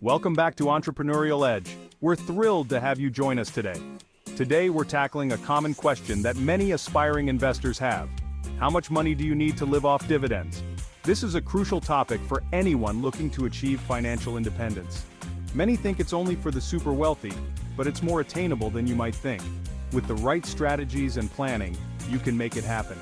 Welcome back to Entrepreneurial Edge. We're thrilled to have you join us today. Today we're tackling a common question that many aspiring investors have. How much money do you need to live off dividends? This is a crucial topic for anyone looking to achieve financial independence. Many think it's only for the super wealthy, but it's more attainable than you might think. With the right strategies and planning, you can make it happen.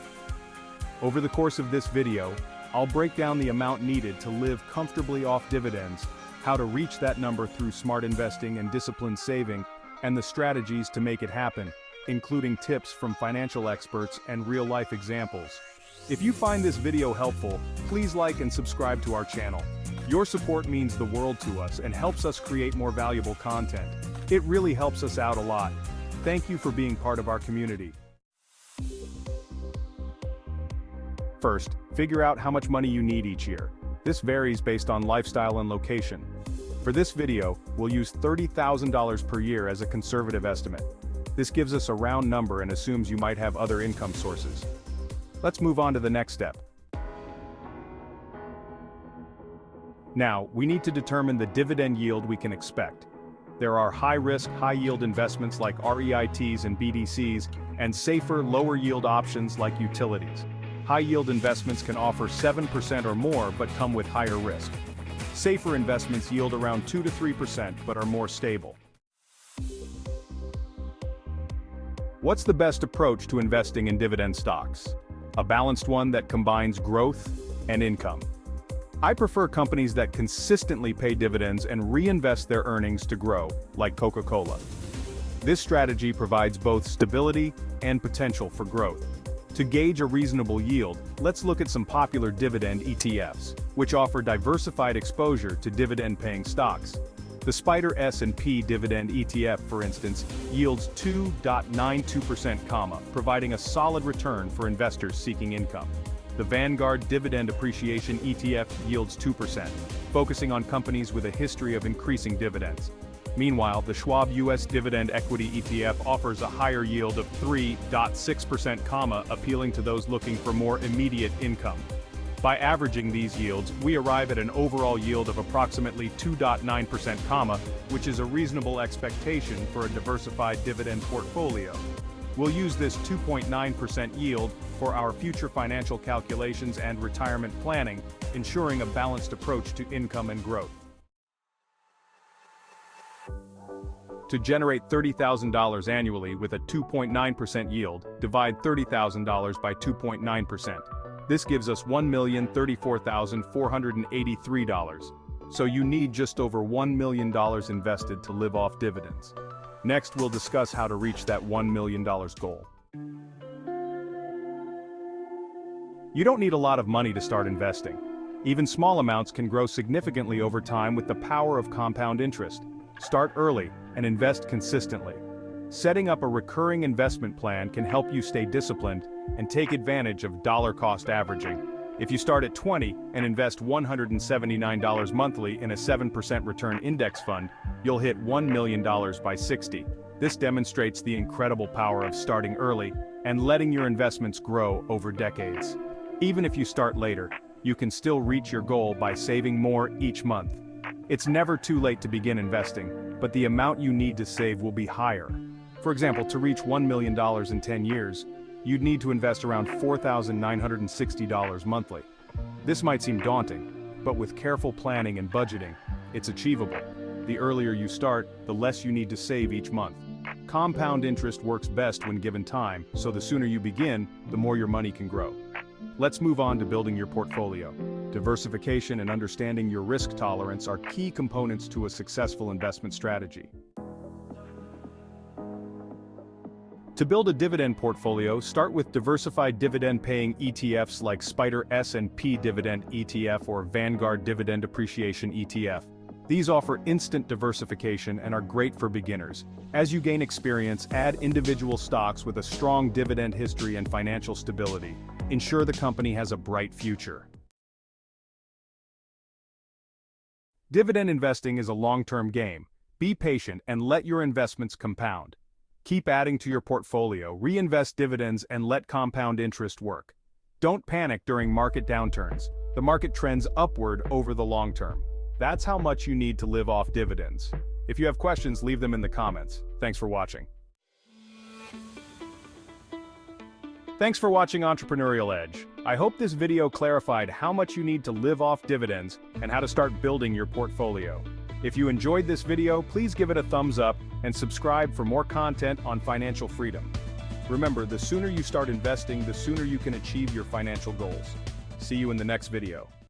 Over the course of this video, I'll break down the amount needed to live comfortably off dividends, how to reach that number through smart investing and disciplined saving, and the strategies to make it happen, including tips from financial experts and real-life examples. If you find this video helpful, please like and subscribe to our channel. Your support means the world to us and helps us create more valuable content. It really helps us out a lot. Thank you for being part of our community. First, figure out how much money you need each year. This varies based on lifestyle and location. For this video, we'll use $30,000 per year as a conservative estimate. This gives us a round number and assumes you might have other income sources. Let's move on to the next step. Now, we need to determine the dividend yield we can expect. There are high-risk, high-yield investments like REITs and BDCs, and safer, lower-yield options like utilities. High-yield investments can offer 7% or more but come with higher risk. Safer investments yield around 2 to 3% but are more stable. What's the best approach to investing in dividend stocks? A balanced one that combines growth and income. I prefer companies that consistently pay dividends and reinvest their earnings to grow, like Coca-Cola. This strategy provides both stability and potential for growth. To gauge a reasonable yield, let's look at some popular dividend ETFs, which offer diversified exposure to dividend-paying stocks. The Spider S&P Dividend ETF, for instance, yields 2.92%, providing a solid return for investors seeking income. The Vanguard Dividend Appreciation ETF yields 2%, focusing on companies with a history of increasing dividends. Meanwhile, the Schwab US Dividend Equity ETF offers a higher yield of 3.6%, appealing to those looking for more immediate income. By averaging these yields, we arrive at an overall yield of approximately 2.9%, which is a reasonable expectation for a diversified dividend portfolio. We'll use this 2.9% yield for our future financial calculations and retirement planning, ensuring a balanced approach to income and growth. To generate $30,000 annually with a 2.9% yield, divide $30,000 by 2.9%. This gives us $1,034,483. So you need just over $1 million invested to live off dividends. Next, we'll discuss how to reach that $1 million goal. You don't need a lot of money to start investing. Even small amounts can grow significantly over time with the power of compound interest. Start early and invest consistently. Setting up a recurring investment plan can help you stay disciplined and take advantage of dollar-cost averaging. If you start at $20 and invest $179 monthly in a 7% return index fund, you'll hit $1 million by 60. This demonstrates the incredible power of starting early and letting your investments grow over decades. Even if you start later, you can still reach your goal by saving more each month. It's never too late to begin investing, but the amount you need to save will be higher. For example, to reach $1 million in 10 years, you'd need to invest around $4,960 monthly. This might seem daunting, but with careful planning and budgeting, it's achievable. The earlier you start, the less you need to save each month. Compound interest works best when given time, so the sooner you begin, the more your money can grow. Let's move on to building your portfolio. Diversification and understanding your risk tolerance are key components to a successful investment strategy. To build a dividend portfolio, start with diversified dividend-paying ETFs like Spider S&P Dividend ETF or Vanguard Dividend Appreciation ETF. These offer instant diversification and are great for beginners. As you gain experience, add individual stocks with a strong dividend history and financial stability. Ensure the company has a bright future. Dividend investing is a long-term game. Be patient and let your investments compound. Keep adding to your portfolio, reinvest dividends, and let compound interest work. Don't panic during market downturns. The market trends upward over the long term. That's how much you need to live off dividends. If you have questions, leave them in the comments. Thanks for watching. Thanks for watching Entrepreneurial Edge. I hope this video clarified how much you need to live off dividends and how to start building your portfolio. If you enjoyed this video, please give it a thumbs up and subscribe for more content on financial freedom. Remember, the sooner you start investing, the sooner you can achieve your financial goals. See you in the next video.